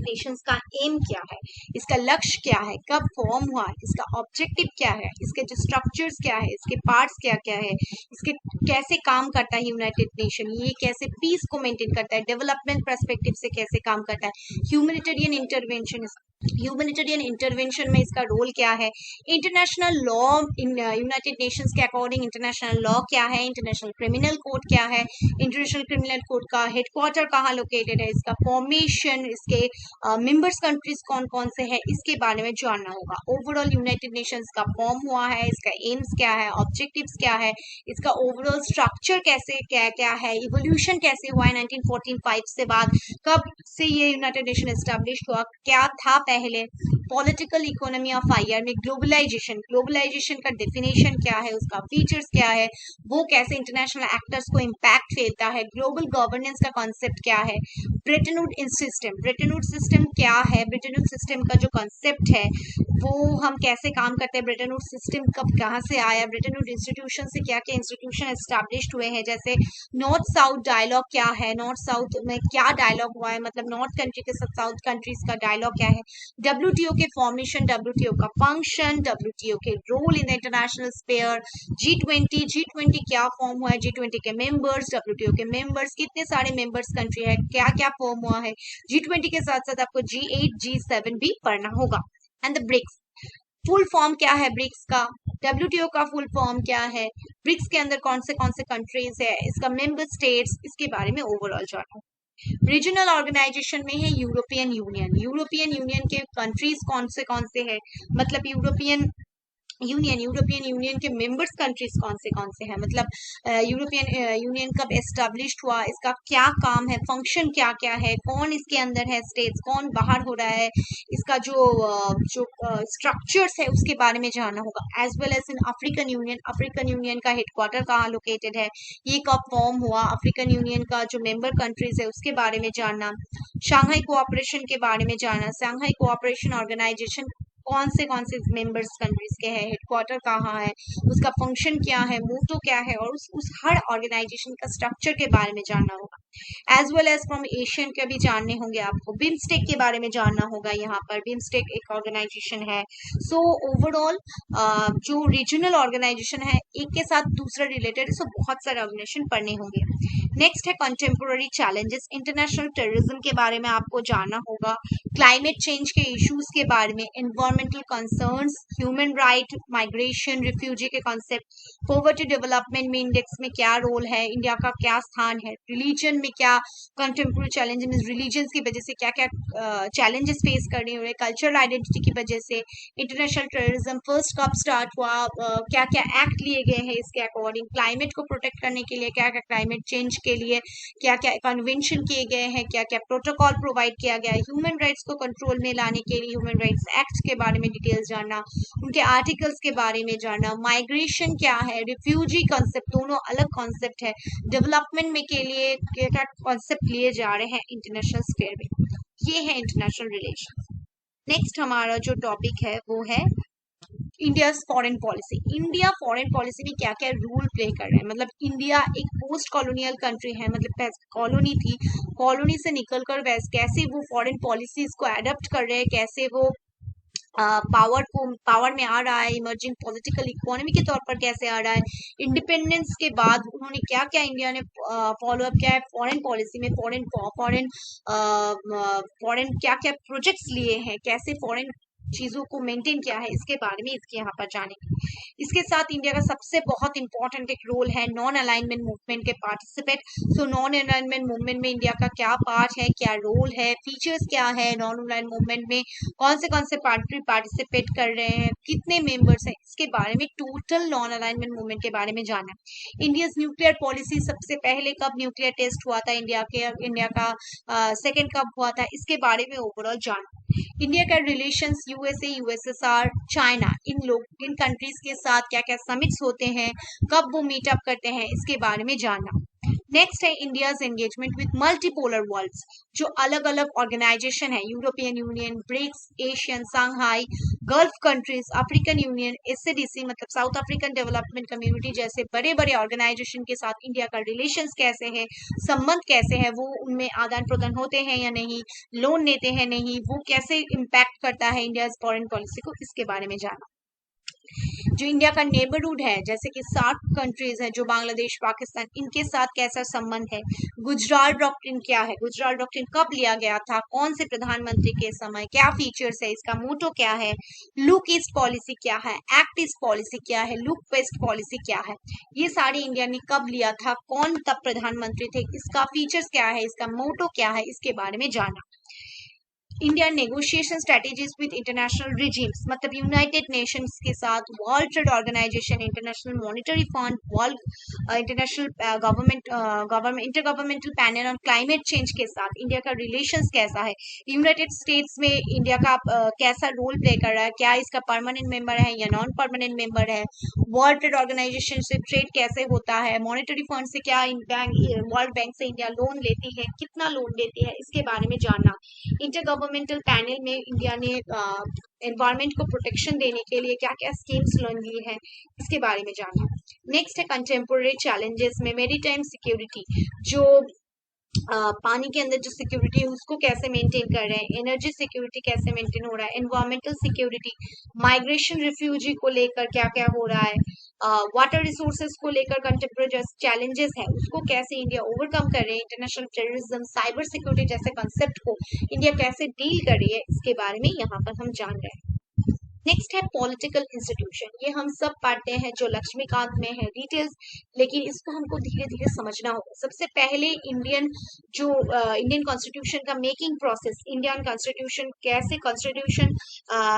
नेशंस का एम क्या है, इसका लक्ष्य क्या है, कब फॉर्म हुआ, इसका ऑब्जेक्टिव क्या है, इसके जो स्ट्रक्चर्स क्या है, इसके पार्ट्स क्या क्या है, इसके कैसे काम करता है यूनाइटेड नेशन, ये कैसे पीस को मेंटेन करता है, डेवलपमेंट पर्सपेक्टिव से कैसे काम करता है, ह्यूमैनिटेरियन इंटरवेंशन में इसका रोल क्या है, इंटरनेशनल लॉ, यूनाइटेड नेशंस के अकॉर्डिंग इंटरनेशनल लॉ क्या है, इंटरनेशनल क्रिमिनल कोड क्या है, इंटरनेशनल क्रिमिनल कोड का हेडक्वार्टर कहाँ लोकेटेड है, इसका फॉर्मेशन, इसके मेंबर्स कंट्रीज कौन कौन से है, इसके बारे में जानना होगा। ओवरऑल यूनाइटेड नेशंस का फॉर्म हुआ है, इसका एम्स क्या है, ऑब्जेक्टिव्स क्या है, इसका ओवरऑल स्ट्रक्चर कैसे क्या क्या है, इवोल्यूशन कैसे हुआ है 1945 से बाद, कब से ये यूनाइटेड नेशन एस्टेब्लिश हुआ, क्या था पहले, पॉलिटिकल इकोनॉमी ऑफ आईआर में ग्लोबलाइजेशन का डेफिनेशन क्या है, उसका फीचर्स क्या है, वो कैसे इंटरनेशनल एक्टर्स को इम्पैक्ट फेलता है, ग्लोबल गवर्नेंस का कॉन्सेप्ट क्या है, ब्रेटन वुड्स सिस्टम क्या है, ब्रेटन वुड्स सिस्टम का जो कॉन्सेप्ट है वो हम कैसे काम करते हैं, ब्रेटन वुड्स सिस्टम कब कहाँ से आया, ब्रेटन वुड्स इंस्टीट्यूशन से क्या क्या इंस्टीट्यूशन एस्टैब्लिश्ड हुए हैं, जैसे नॉर्थ साउथ डायलॉग क्या है, नॉर्थ साउथ में क्या डायलॉग हुआ है, मतलब नॉर्थ कंट्री के साथ साउथ कंट्रीज का डायलॉग क्या है, डब्ल्यूटीओ के फॉर्मेशन, डब्ल्यूटीओ का फंक्शन, डब्ल्यूटीओ के रोल इन इंटरनेशनल स्फीयर, जी20 क्या फॉर्म हुआ है, जी20 के मेंबर्स, डब्ल्यूटीओ के मेंबर्स, कितने सारे मेंबर्स कंट्री है, क्या क्या फॉर्म हुआ है, जी20 के साथ साथ आपको जी8 जी7 भी पढ़ना होगा। And the BRICS, full form क्या है ब्रिक्स का, डब्ल्यूटीओ का फुल फॉर्म क्या है, ब्रिक्स के अंदर कौन से कंट्रीज है, इसका मेंबर स्टेट्स, इसके बारे में ओवरऑल जानो। रीजनल ऑर्गेनाइजेशन में है यूरोपियन यूनियन के कंट्रीज कौन से है, मतलब यूरोपियन यूनियन के मेंबर्स कंट्रीज कौन से हैं, मतलब यूरोपियन यूनियन कब एस्टेब्लिश्ड हुआ, इसका क्या काम है, फंक्शन क्या क्या है, कौन इसके अंदर है स्टेट्स, कौन बाहर हो रहा है, इसका जो स्ट्रक्चर्स है उसके बारे में जानना होगा। As well as in African union का हेडक्वार्टर कहाँ लोकेटेड है, ये कब फॉर्म हुआ, अफ्रीकन यूनियन का जो मेंबर कंट्रीज है उसके बारे में जानना, शंघाई कोऑपरेशन के बारे में जानना, शंघाई कोऑपरेशन ऑर्गेनाइजेशन कौन से मेंबर्स कंट्रीज के हैं, हेडक्वार्टर कहाँ है, उसका फंक्शन क्या है, मोटो क्या है, और उस हर ऑर्गेनाइजेशन का स्ट्रक्चर के बारे में जानना होगा। As well as from ASEAN के भी जानने होंगे आपको, बिम्स्टेक के बारे में जानना होगा, यहाँ पर बिम्स्टेक एक ऑर्गेनाइजेशन है। सो ओवरऑल जो रीजनल ऑर्गेनाइजेशन है एक के साथ दूसरा रिलेटेड, सो बहुत सारे ऑर्गेनाइजेशन पढ़ने होंगे। नेक्स्ट है कंटेम्पोररी चैलेंजेस, इंटरनेशनल टेररिज्म के बारे में आपको जानना होगा, क्लाइमेट चेंज के इश्यूज के बारे में, environmental concerns, human right, migration, refugee के कॉन्सेप्ट, पॉवर्टी डेवलपमेंट में इंडेक्स में क्या रोल है, इंडिया का क्या स्थान है, रिलीजन में क्या कंटेम्पोररी चैलेंज मीन रिलीजन की वजह से क्या क्या चैलेंजेस फेस करने हो रहे, कल्चरल आइडेंटिटी की वजह से, इंटरनेशनल टेररिज्म फर्स्ट कब स्टार्ट हुआ, क्या क्या एक्ट लिए गए हैं इसके अकॉर्डिंग, क्लाइमेट को प्रोटेक्ट करने के लिए क्या क्या क्लाइमेट चेंज के लिए क्या क्या कन्वेंशन किए गए हैं, क्या क्या प्रोटोकॉल प्रोवाइड किया गया है, ह्यूमन राइट्स को कंट्रोल में लाने के लिए ह्यूमन राइट्स एक्ट के बारे में डिटेल्स जानना, उनके आर्टिकल्स के बारे में जानना, माइग्रेशन क्या है, रिफ्यूजी कॉन्सेप्ट, दोनों अलग कॉन्सेप्ट है, डेवलपमेंट में के लिए क्या क्या कॉन्सेप्ट लिए जा रहे हैं इंटरनेशनल स्फीयर में, ये है इंटरनेशनल रिलेशन। नेक्स्ट हमारा जो टॉपिक है वो है India foreign policy. India foreign policy में क्या क्या रोल प्ले कर रहा है, मतलब इंडिया एक पोस्ट कॉलोनियल कंट्री है, मतलब कॉलोनी थी, कॉलोनी से निकलकर कैसे वो फॉरेन पॉलिसीज को एडप्ट कर रहे हैं, कैसे वो पावर में आ रहा है, इमर्जिंग पॉलिटिकल इकोनॉमी के तौर पर कैसे आ रहा है, इंडिपेंडेंस के बाद उन्होंने क्या क्या इंडिया ने फॉलो अप किया है फॉरेन पॉलिसी में, फॉरेन क्या क्या प्रोजेक्ट्स लिए हैं, कैसे फॉरेन चीजों को मेंटेन किया है, इसके बारे में इसके यहाँ पर जानेंगे। इसके साथ इंडिया का सबसे बहुत इंपॉर्टेंट एक रोल है नॉन अलाइनमेंट मूवमेंट के participate. So non alignment movement में इंडिया का क्या पार्ट है, क्या रोल है, फीचर्स क्या है, नॉन अलाइन मूवमेंट में कौन से पार्टी पार्टिसिपेट कर रहे हैं, कितने मेंबर्स हैं, इसके बारे में टोटल नॉन अलाइनमेंट मूवमेंट के बारे में जानना। इंडिया न्यूक्लियर पॉलिसी, सबसे पहले कब न्यूक्लियर टेस्ट हुआ था इंडिया का सेकेंड कब हुआ था, इसके बारे में ओवरऑल जानना। इंडिया का रिलेशंस यूएसए, यूएसएसआर, चाइना, इन कंट्रीज के साथ क्या क्या समिट्स होते हैं, कब वो मीटअप करते हैं, इसके बारे में जानना। नेक्स्ट है India's engagement with multipolar worlds, जो अलग अलग ऑर्गेनाइजेशन है, European union, BRICS, ASEAN, Shanghai, gulf countries, African union, SCDC मतलब साउथ अफ्रीकन डेवलपमेंट कम्युनिटी जैसे बड़े बड़े ऑर्गेनाइजेशन के साथ इंडिया का रिलेशंस कैसे है, संबंध कैसे है, वो उनमें आदान प्रदान होते हैं या नहीं, लोन लेते हैं नहीं, वो कैसे इम्पैक्ट करता है इंडिया फॉरेन पॉलिसी को, इसके बारे में जाना। जो इंडिया का नेबरहुड है जैसे कि 60 कंट्रीज है, जो बांग्लादेश, पाकिस्तान, इनके साथ कैसा संबंध है, गुजरात डॉक्ट्रिन क्या है, गुजरात डॉक्ट्रिन कब लिया गया था, कौन से प्रधानमंत्री के समय, क्या फीचर्स है, इसका मोटो क्या है, लुक ईस्ट पॉलिसी क्या है, एक्ट ईस्ट पॉलिसी क्या है, लुक वेस्ट पॉलिसी क्या है, ये सारी इंडिया ने कब लिया था, कौन तब प्रधानमंत्री थे, इसका फीचर्स क्या है, इसका मोटो क्या है, इसके बारे में जाना। India negotiation strategies with international regimes मतलब यूनाइटेड नेशंस के साथ, world trade organisation, international monetary fund, world international inter governmental panel on climate change के साथ इंडिया का रिलेशंस कैसा है, यूनाइटेड स्टेट्स में इंडिया का कैसा रोल प्ले कर रहा है, क्या इसका परमानेंट मेंबर है या नॉन परमानेंट मेंबर है, वर्ल्ड ट्रेड ऑर्गेनाइजेशन से ट्रेड कैसे होता है, मॉनिटरी फंड से क्या वर्ल्ड बैंक से इंडिया लोन लेती है, कितना लोन लेती है, इसके बारे में जानना। इंटर गवर्नमेंटल पैनल में इंडिया ने एनवायरनमेंट को प्रोटेक्शन देने के लिए क्या क्या स्कीम्स लोन ली है, इसके बारे में जानना। नेक्स्ट है कंटेम्पोररी चैलेंजेस में मेरीटाइम सिक्योरिटी, जो पानी के अंदर जो सिक्योरिटी है उसको कैसे मेंटेन कर रहे हैं, एनर्जी सिक्योरिटी कैसे मेंटेन हो रहा है, एनवायरमेंटल सिक्योरिटी, माइग्रेशन रिफ्यूजी को लेकर क्या क्या हो रहा है, वाटर रिसोर्सेज को लेकर कंटेम्प्रेरी चैलेंजेस है उसको कैसे इंडिया ओवरकम कर रहे हैं, इंटरनेशनल टेररिज्म, साइबर सिक्योरिटी जैसे कंसेप्ट को इंडिया कैसे डील कर रही है, इसके बारे में यहाँ पर हम जान रहे हैं। नेक्स्ट है पॉलिटिकल इंस्टीट्यूशन, ये हम सब पढ़ते हैं जो लक्ष्मीकांत में है डिटेल्स, लेकिन इसको हमको धीरे धीरे समझना होगा। सबसे पहले इंडियन कॉन्स्टिट्यूशन का मेकिंग प्रोसेस, इंडियन कॉन्स्टिट्यूशन कैसे कॉन्स्टिट्यूशन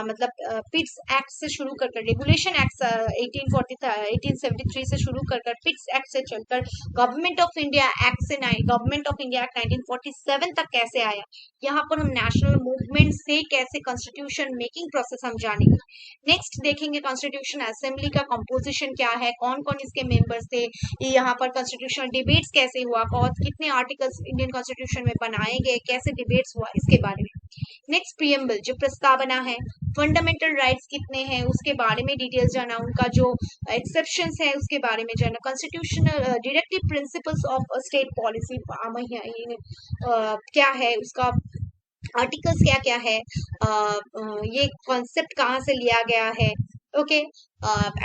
मतलब पिट्स एक्ट से शुरू कर रेगुलेशन एक्ट 1873 से शुरू कर पिट्स एक्ट से चलकर गवर्नमेंट ऑफ इंडिया एक्ट से गवर्नमेंट ऑफ इंडिया एक्ट 1947 तक कैसे आया, यहाँ पर हम नेशनल मूवमेंट से कैसे कॉन्स्टिट्यूशन मेकिंग प्रोसेस हम जानेंगे। नेक्स्ट देखेंगे कॉन्स्टिट्यूशन असेंबली का कंपोजिशन क्या है, कौन कौन इसके मेंबर्स थे, यहाँ पर कॉन्स्टिट्यूशनल डिबेट्स कैसे हुआ, कितने आर्टिकल्स इंडियन कॉन्स्टिट्यूशन में बनाए गए, कैसे डिबेट्स हुआ, इसके बारे में। नेक्स्ट प्रीएम्बल जो प्रस्तावना है, फंडामेंटल राइट्स कितने हैं उसके बारे में डिटेल्स जाना, उनका जो एक्सेप्शंस है उसके बारे में जाना, constitutional directive principles of state policy क्या है, उसका आर्टिकल्स क्या क्या है, ये कॉन्सेप्ट कहाँ से लिया गया है, ओके,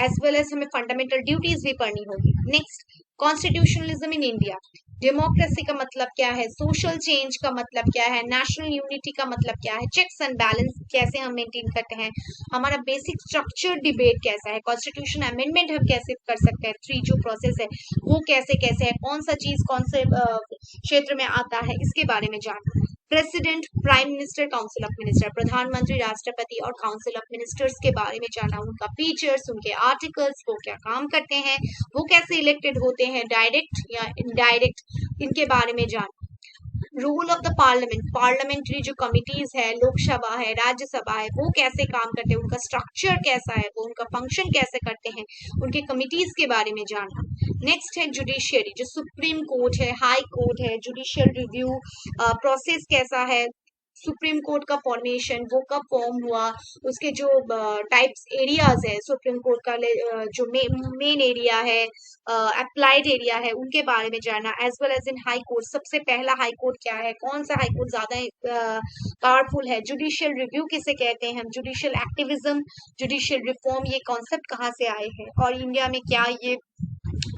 एज वेल एज हमें फंडामेंटल ड्यूटीज भी पढ़नी होगी। Next constitutionalism in India, democracy का मतलब क्या है, सोशल चेंज का मतलब क्या है, नेशनल यूनिटी का मतलब क्या है, चेक्स एंड बैलेंस कैसे हम मेंटेन करते हैं, हमारा बेसिक स्ट्रक्चर डिबेट कैसा है, कॉन्स्टिट्यूशन अमेंडमेंट हम कैसे कर सकते हैं, 3 जो प्रोसेस है वो कैसे कैसे है, कौन सा चीज कौन से क्षेत्र में आता है, इसके बारे में जानना। President, prime minister, council of minister, प्रधानमंत्री, राष्ट्रपति और काउंसिल ऑफ मिनिस्टर्स के बारे में जाना, उनका फीचर्स, उनके आर्टिकल्स, वो क्या काम करते हैं, वो कैसे इलेक्टेड होते हैं, डायरेक्ट या इनडायरेक्ट, इनके बारे में जाना। Rule of the parliament, parliamentary जो कमिटीज है, लोकसभा है, राज्यसभा है, वो कैसे काम करते हैं, उनका स्ट्रक्चर कैसा है, वो उनका फंक्शन कैसे करते हैं, उनके कमिटीज के बारे में जानना। नेक्स्ट है जुडिशियरी, जो सुप्रीम कोर्ट है, हाई कोर्ट है, जुडिशियल रिव्यू प्रोसेस कैसा है, सुप्रीम कोर्ट का फॉर्मेशन वो कब फॉर्म हुआ, उसके जो टाइप्स एरियाज है सुप्रीम कोर्ट का, जो मेन एरिया है, अप्लाइड एरिया है, उनके बारे में जानना। As well as in high court, सबसे पहला हाई कोर्ट क्या है, कौन सा हाई कोर्ट ज्यादा पावरफुल है, जुडिशियल रिव्यू किसे कहते हैं हम, जुडिशियल एक्टिविज्म, जुडिशियल रिफॉर्म, ये कॉन्सेप्ट कहाँ से आए हैं और इंडिया में क्या ये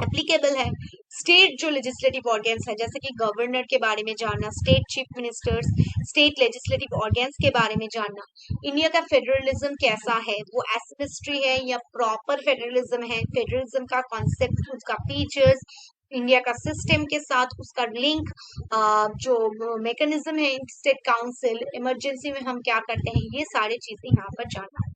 एप्लीकेबल है। स्टेट जो लेजिस्लेटिव ऑर्गेन्स है जैसे कि गवर्नर के बारे में जानना, state chief ministers, state legislative organs के बारे में जानना। इंडिया का फेडरलिज्म कैसा है, वो एसिमिस्ट्री है या प्रॉपर फेडरलिज्म है, फेडरलिज्म का कॉन्सेप्ट, उसका फीचर्स, इंडिया का सिस्टम के साथ उसका लिंक, जो मैकेनिज्म है, स्टेट काउंसिल, इमरजेंसी में हम क्या करते हैं, ये सारी चीजें यहाँ पर जानना।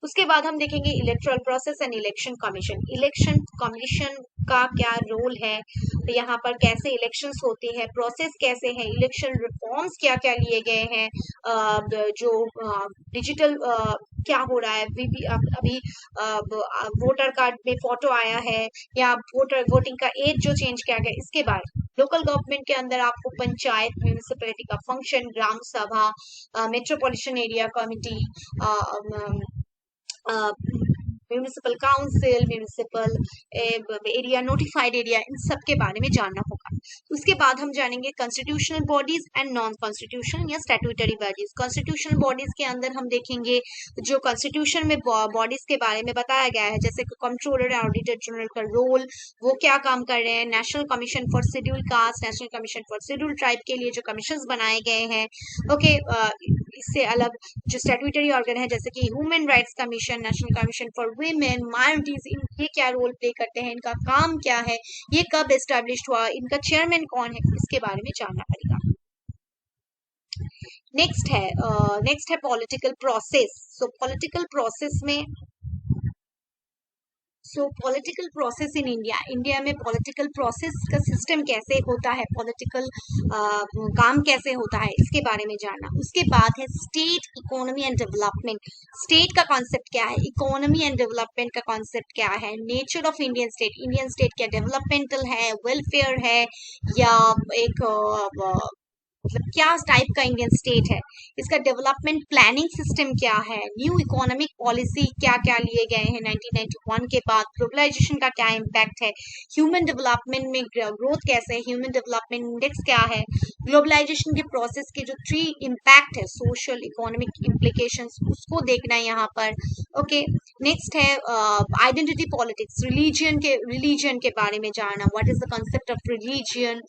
उसके बाद हम देखेंगे electoral process and election commission. Election commission का क्या रोल है, तो यहाँ पर कैसे इलेक्शंस होते हैं, प्रोसेस कैसे है, इलेक्शन रिफॉर्म्स क्या क्या लिए गए हैं, जो डिजिटल क्या हो रहा है, अभी वोटर कार्ड में फोटो आया है, या वोटिंग का एज जो चेंज किया गया, इसके बारे में। लोकल गवर्नमेंट के अंदर आपको पंचायत, म्यूनिसिपैलिटी का function, gram sabha, metropolitan area committee, municipal council, municipal area, notified area, इन सब के बारे में जानना होगा। उसके बाद हम जानेंगे constitutional bodies and non constitutional या स्टैट्यूटरी बॉडीज। कॉन्स्टिट्यूशनल बॉडीज के अंदर हम देखेंगे जो कॉन्स्टिट्यूशन में बॉडीज के बारे में बताया गया है, जैसे कंट्रोलर एंड ऑडिटर जनरल का रोल, वो क्या काम कर रहे हैं, national commission for schedule caste, national commission for schedule tribe के लिए जो कमीशन बनाए गए हैं। ओके, इससे अलग जो स्टैट्यूटरी ऑर्गन है, जैसे कि human rights commission, national commission for women, minorities, ये क्या रोल प्ले करते हैं, इनका काम क्या है, ये कब एस्टैब्लिश हुआ, इनका चेयरमैन कौन है, इसके बारे में जानना पड़ेगा। नेक्स्ट है political process. So political process in India में पॉलिटिकल प्रोसेस का सिस्टम कैसे होता है, पॉलिटिकल काम कैसे होता है, इसके बारे में जानना। उसके बाद है state economy and development. State का कॉन्सेप्ट क्या है, इकोनॉमी एंड डेवलपमेंट का कॉन्सेप्ट क्या है, नेचर ऑफ इंडियन स्टेट क्या डेवलपमेंटल है, वेलफेयर है, या एक मतलब क्या टाइप का इंडियन स्टेट है, इसका डेवलपमेंट प्लानिंग सिस्टम क्या है, न्यू इकोनॉमिक पॉलिसी क्या क्या लिए गए हैं 1991 के बाद, ग्लोबलाइजेशन का क्या इम्पैक्ट है, ह्यूमन डेवलपमेंट में ग्रोथ कैसे है, ह्यूमन डेवलपमेंट इंडेक्स क्या है, ग्लोबलाइजेशन के प्रोसेस के जो 3 इम्पैक्ट है, सोशल इकोनॉमिक इम्प्लीकेशंस, उसको देखना है यहाँ पर। ओके, नेक्स्ट है आइडेंटिटी पॉलिटिक्स, रिलीजन के बारे में जानना, what is the concept of religion,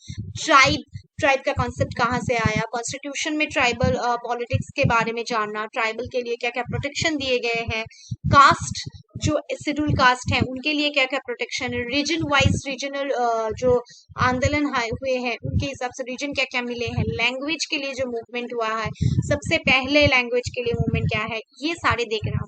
tribe का कॉन्सेप्ट कहाँ से आया, कॉन्स्टिट्यूशन में ट्राइबल पॉलिटिक्स के बारे में जानना, ट्राइबल के लिए क्या क्या प्रोटेक्शन दिए गए हैं, कास्ट जो शेड्यूल कास्ट है उनके लिए क्या क्या प्रोटेक्शन है, रीजनल जो आंदोलन हुए हैं उनके हिसाब से रीजन क्या क्या मिले हैं, लैंग्वेज के लिए जो मूवमेंट हुआ है, सबसे पहले लैंग्वेज के लिए मूवमेंट क्या है, ये सारे देखना।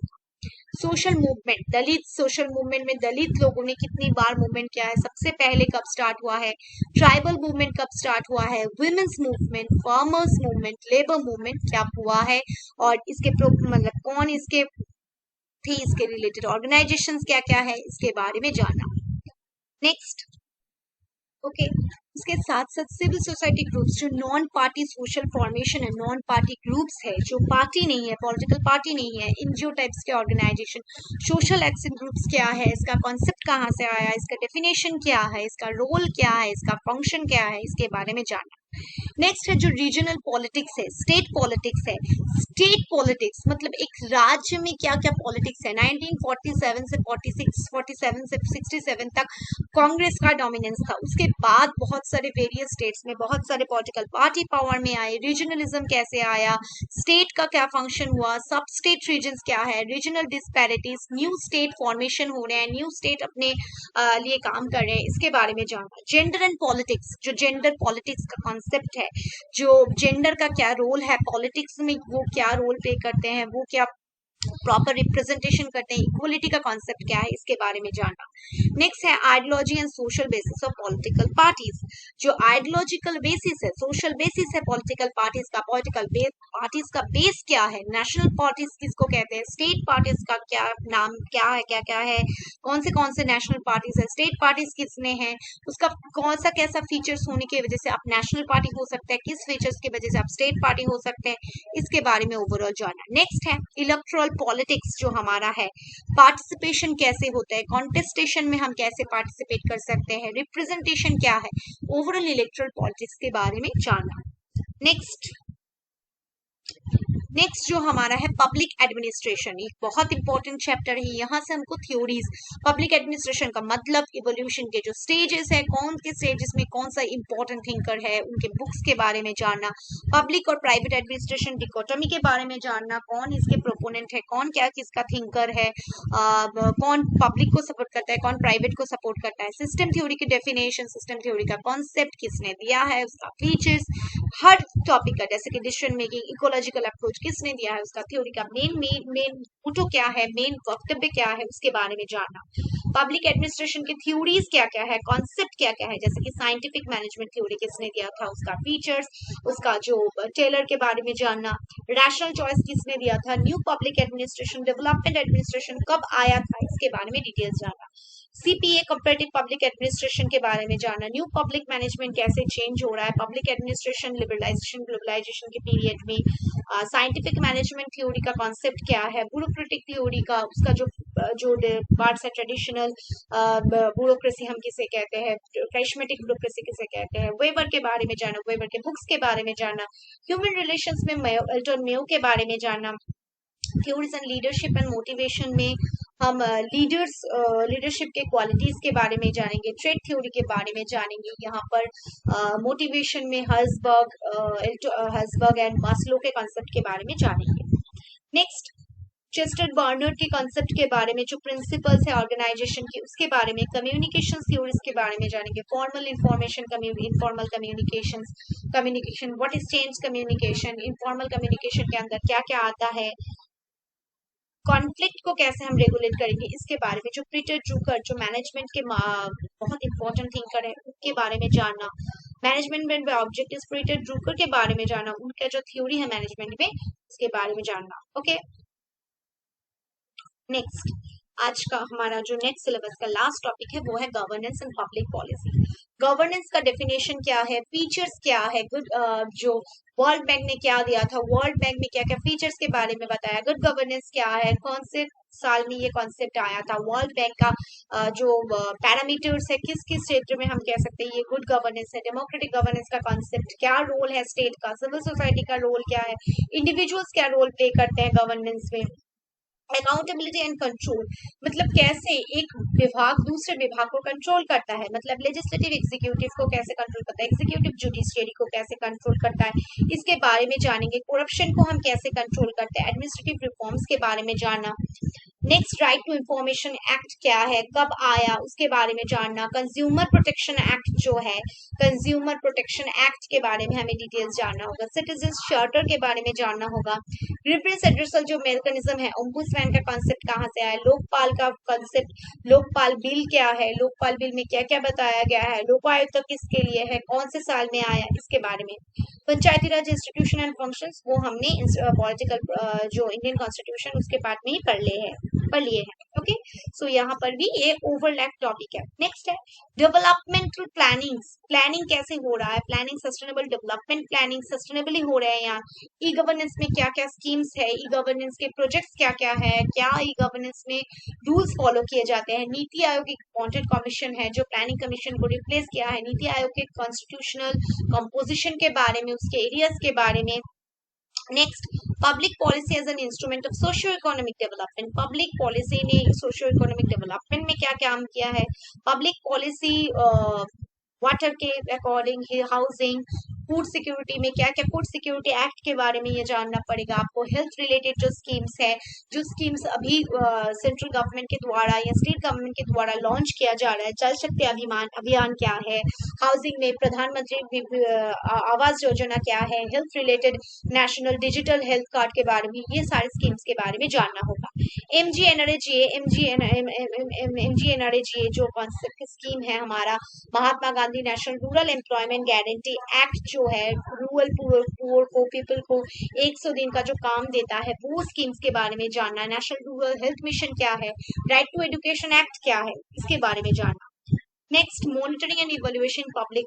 सोशल मूवमेंट, दलित सोशल मूवमेंट में दलित लोगों ने कितनी बार मूवमेंट किया है, सबसे पहले कब स्टार्ट हुआ है, ट्राइबल मूवमेंट कब स्टार्ट हुआ है, women's movement, farmers movement, labour movement क्या हुआ है, और इसके मतलब कौन इसके थे, इसके रिलेटेड ऑर्गेनाइजेशंस क्या क्या है, इसके बारे में जानना। नेक्स्ट, ओके, इसके साथ साथ सिविल सोसाइटी ग्रुप्स, जो नॉन पार्टी सोशल फॉर्मेशन है, नॉन पार्टी ग्रुप्स है, जो पार्टी नहीं है, पॉलिटिकल पार्टी नहीं है, एनजीओ टाइप्स के ऑर्गेनाइजेशन, सोशल एक्शन ग्रुप्स क्या है, इसका कॉन्सेप्ट कहाँ से आया, इसका डेफिनेशन क्या है, इसका रोल क्या है, इसका फंक्शन क्या है, इसके बारे में जानना। नेक्स्ट है जो रीजनल पॉलिटिक्स है, स्टेट पॉलिटिक्स है। स्टेट पॉलिटिक्स मतलब एक राज्य में क्या क्या पॉलिटिक्स है। 1947 से 47 से 67 तक कांग्रेस का डोमिनेंस था, उसके बाद बहुत सारे वेरियस स्टेट्स में बहुत सारे पॉलिटिकल पार्टी पावर में आए, रीजनलिज्म कैसे आया, स्टेट का क्या फंक्शन हुआ, सब स्टेट रीजन्स क्या है, regional disparities, new state formation हो रहे हैं, न्यू स्टेट अपने लिए काम कर रहे हैं, इसके बारे में जानना। जेंडर एंड पॉलिटिक्स, जो जेंडर पॉलिटिक्स का कॉन्सेप्ट है, जो जेंडर का क्या रोल है पॉलिटिक्स में, वो क्या रोल प्ले करते हैं, वो क्या प्रॉपर रिप्रेजेंटेशन करते हैं, इक्वलिटी का कॉन्सेप्ट क्या है, इसके बारे में जानना। नेक्स्ट है ideology and social basis of political parties, जो आइडियोलॉजिकल बेसिस है, सोशल बेसिस है पॉलिटिकल पार्टीज का, पार्टीज का बेस क्या है, नेशनल पार्टीज किसको कहते हैं, स्टेट पार्टीज का क्या नाम क्या है, कौन से नेशनल पार्टीज है, स्टेट पार्टीज किसने हैं, उसका कौन सा कैसा फीचर्स होने की वजह से आप नेशनल पार्टी हो सकते हैं, किस फीचर्स की वजह से आप स्टेट पार्टी हो सकते हैं, इसके बारे में ओवरऑल जानना। नेक्स्ट है इलेक्टोरल पॉलिटिक्स, जो हमारा है पार्टिसिपेशन कैसे होता है, कॉन्टेस्टेशन में हम कैसे पार्टिसिपेट कर सकते हैं, रिप्रेजेंटेशन क्या है, ओवरऑल इलेक्टोरल पॉलिटिक्स के बारे में जानना। नेक्स्ट जो हमारा है पब्लिक एडमिनिस्ट्रेशन, एक बहुत इंपॉर्टेंट चैप्टर है, यहाँ से हमको थ्योरीज, पब्लिक एडमिनिस्ट्रेशन का मतलब, इवोल्यूशन के जो स्टेजेस है, कौन के स्टेजेस में कौन सा इंपॉर्टेंट थिंकर है, उनके बुक्स के बारे में जानना, पब्लिक और प्राइवेट एडमिनिस्ट्रेशन डिकोटोमी के बारे में जानना, कौन इसके प्रोपोनेंट है, कौन क्या किसका थिंकर है, कौन पब्लिक को सपोर्ट करता है, कौन प्राइवेट को सपोर्ट करता है, सिस्टम थ्योरी की डेफिनेशन, सिस्टम थ्योरी का कॉन्सेप्ट किसने दिया है, उसका फीचर्स, हर टॉपिक का, जैसे कि डिसीजन मेकिंग, इकोलॉजिकल अप्रोच, किसने दिया है, उसका थ्योरी का मेन मेन मेन मोटो क्या है, मेन वक्तव्य क्या है, उसके बारे में जानना। पब्लिक एडमिनिस्ट्रेशन की थ्योरीज क्या क्या है, कॉन्सेप्ट क्या क्या है, जैसे कि साइंटिफिक मैनेजमेंट थ्योरी किसने दिया था, उसका फीचर्स, उसका जो टेलर के बारे में जानना। रैशनल चॉइस किसने दिया था, new public administration, development administration कब आया था, इसके बारे में डिटेल्स जानना। सीपीए कंपैरेटिव पब्लिक एडमिनिस्ट्रेशन के बारे में जानना, न्यू पब्लिक मैनेजमेंट कैसे चेंज हो रहा है पब्लिक एडमिनिस्ट्रेशन लिबरलाइजेशन ग्लोबलाइजेशन के पीरियड में। साइंटिफिक मैनेजमेंट थ्योरी का कॉन्सेप्ट क्या है, ब्यूरोक्रेटिक थ्योरी का उसका जो पार्ट्स है, ट्रेडिशनल ब्यूरोक्रेसी हम किसे कहते हैं, कैरिस्मेटिक ब्यूरोक्रेसी किसे कहते हैं, वेबर के बारे में जानना, वेबर के बुक्स के बारे में जानना, ह्यूमन रिलेशंस में एल्टन मेयो के बारे में जानना। Theories and leadership and motivation में हम लीडरशिप के क्वालिटीज के बारे में जानेंगे, ट्रेड थ्योरी के बारे में जानेंगे, यहाँ पर मोटिवेशन में हर्सबर्ग एंड मास्लो के कॉन्सेप्ट के बारे में जानेंगे। नेक्स्ट, चेस्टर बर्नर्ड के कॉन्सेप्ट के बारे में, जो प्रिंसिपल्स है ऑर्गेनाइजेशन की, उसके बारे में। कम्युनिकेशन थ्योरीज के बारे में जानेंगे, formal information, informal communication, what is change communication, informal communication के अंदर क्या क्या आता है, कॉन्फ्लिक्ट को कैसे हम रेगुलेट करेंगे, इसके बारे में। जो पीटर ड्रूकर, जो मैनेजमेंट के बहुत इंपॉर्टेंट थिंकर है, उनके बारे में जानना। मैनेजमेंट में ऑब्जेक्टिव्स, पीटर ड्रूकर के बारे में जानना, उनका जो थ्योरी है मैनेजमेंट में, उसके बारे में जानना। ओके, नेक्स्ट, आज का हमारा जो नेक्स्ट सिलेबस का लास्ट टॉपिक है वो है governance and public policy. Governance का डेफिनेशन क्या है, फीचर्स क्या है, गुड जो वर्ल्ड बैंक ने क्या दिया था, वर्ल्ड बैंक में क्या क्या फीचर्स के बारे में बताया, गुड गवर्नेंस क्या है, कौन से साल में ये कॉन्सेप्ट आया था, वर्ल्ड बैंक का जो पैरामीटर्स है, किस किस क्षेत्र में हम कह सकते हैं ये गुड गवर्नेंस है, डेमोक्रेटिक गवर्नेंस का कॉन्सेप्ट, क्या रोल है स्टेट का, सिविल सोसाइटी का रोल क्या है, इंडिविजुअल्स क्या रोल प्ले करते हैं गवर्नेंस में। अकाउंटेबिलिटी एंड कंट्रोल, मतलब कैसे एक विभाग दूसरे विभाग को कंट्रोल करता है, मतलब लेजिस्लेटिव एग्जीक्यूटिव को कैसे कंट्रोल करता है, एग्जीक्यूटिव जुडिशियरी को कैसे कंट्रोल करता है, इसके बारे में जानेंगे। करप्शन को हम कैसे कंट्रोल करते हैं, एडमिनिस्ट्रेटिव रिफॉर्म्स के बारे में जानना। Next, right to information act क्या है, कब आया, उसके बारे में जानना। कंज्यूमर प्रोटेक्शन एक्ट जो है, कंज्यूमर प्रोटेक्शन एक्ट के बारे में हमें डिटेल्स जानना होगा। सिटीजन चार्टर के बारे में जानना होगा। ग्रीवेंस एड्रेसल जो मैकेनिज्म है, ओम्बुड्समैन का कॉन्सेप्ट कहाँ से आया, लोकपाल का कॉन्सेप्ट, लोकपाल बिल क्या है, लोकपाल बिल में क्या क्या बताया गया है, लोकायुक्त किसके लिए है, कौन से साल में आया, इसके बारे में। पंचायती राज इंस्टीट्यूशन एंड फंक्शंस, वो हमने पॉलिटिकल जो इंडियन कॉन्स्टिट्यूशन उसके पार्ट में ही पढ़ लिए हैं। ओके, सो यहाँ पर भी ये ओवरलैप टॉपिक है। नेक्स्ट है डेवलपमेंटल प्लानिंग कैसे हो रहा है, planning sustainable development, planning sustainably हो रहा है यहाँ। ई गवर्नेंस में क्या क्या स्कीम्स है, ई गवर्नेंस के प्रोजेक्ट्स क्या क्या है, क्या ई गवर्नेंस में रूल्स फॉलो किए जाते हैं। नीति आयोग एक अपॉइंटेड कमीशन है जो प्लानिंग कमीशन को रिप्लेस किया है। नीति आयोग के कॉन्स्टिट्यूशनल कंपोजिशन के बारे में, उसके एरियाज के बारे में। Next, public policy as an instrument of socio economic development, public policy ने सोशियो इकोनॉमिक डेवलपमेंट में क्या काम किया है। पब्लिक पॉलिसी वाटर के अकॉर्डिंग, हाउसिंग, फूड सिक्योरिटी में क्या क्या, फूड सिक्योरिटी एक्ट के बारे में ये जानना पड़ेगा आपको। हेल्थ रिलेटेड जो स्कीम्स है, जो स्कीम्स अभी सेंट्रल गवर्नमेंट के द्वारा या स्टेट गवर्नमेंट के द्वारा लॉन्च किया जा रहा है, जल शक्ति अभियान क्या है, हाउसिंग में प्रधानमंत्री आवास योजना क्या है, health related national digital health card के बारे में, ये सारे स्कीम्स के बारे में जानना होगा। एमजीएनआरएजीए जो कॉन्सेप्ट स्कीम है हमारा, Mahatma Gandhi national rural employment guarantee act जो है, रूरल पुअर को, पीपल को 100 दिन का जो काम देता है, वो स्कीम्स के बारे में जानना। नेशनल रूरल हेल्थ मिशन क्या है, राइट टू एजुकेशन एक्ट क्या है, इसके बारे में जानना। Next, monitoring and evaluation public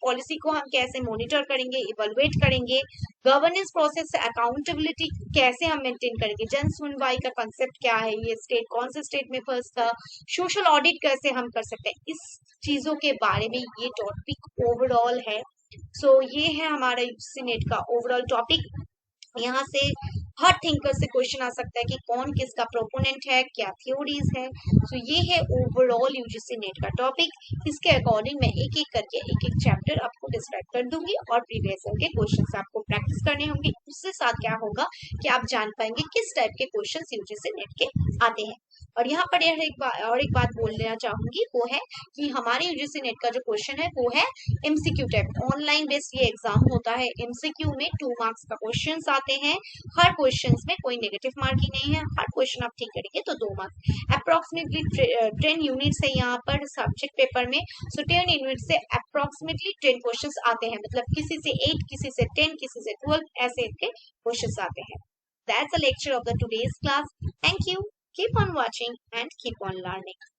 policy को हम कैसे मॉनिटर करेंगे, इवैल्यूएट करेंगे। गवर्नेंस प्रोसेस से अकाउंटेबिलिटी कैसे हम मेंटेन करेंगे। जन सुनवाई का कंसेप्ट क्या है, ये स्टेट कौन से स्टेट में फर्स्ट था। सोशल ऑडिट कैसे हम कर सकते हैं, इस चीजों के बारे में ये टॉपिक ओवरऑल है। सो ये है हमारा यूजीसी नेट का ओवरऑल टॉपिक। यहाँ से हर थिंकर से क्वेश्चन आ सकता है कि कौन किसका प्रोपोनेंट है, क्या थ्योरीज है। सो ये है ओवरऑल यूजीसी नेट का टॉपिक। इसके अकॉर्डिंग मैं एक एक करके एक एक चैप्टर आपको डिस्क्राइब कर दूंगी और प्रीवियस ईयर के क्वेश्चंस आपको प्रैक्टिस करने होंगे। उससे साथ क्या होगा कि आप जान पाएंगे किस टाइप के क्वेश्चंस यूजीसी नेट के आते हैं। और यहाँ पर एक बात बोलना चाहूंगी, वो है कि हमारे यूजीसी नेट का जो क्वेश्चन है वो है एमसीक्यू टाइप, ऑनलाइन बेस्ड ये एग्जाम होता है। एमसीक्यू में 2 मार्क्स का क्वेश्चंस आते हैं, हर क्वेश्चन में कोई नेगेटिव मार्किंग नहीं है, हर क्वेश्चन आप ठीक करेंगे तो 2 मार्क्स। अप्रोक्सीमेटली 10 यूनिट्स है यहाँ पर सब्जेक्ट पेपर में, सो 10 यूनिट से अप्रोक्सीमेटली 10 क्वेश्चन आते हैं, मतलब किसी से 8, किसी से 10, किसी से 12, ऐसे इनके क्वेश्चन आते हैं। That's the lecture of the today's class. Thank you. Keep on watching and keep on learning.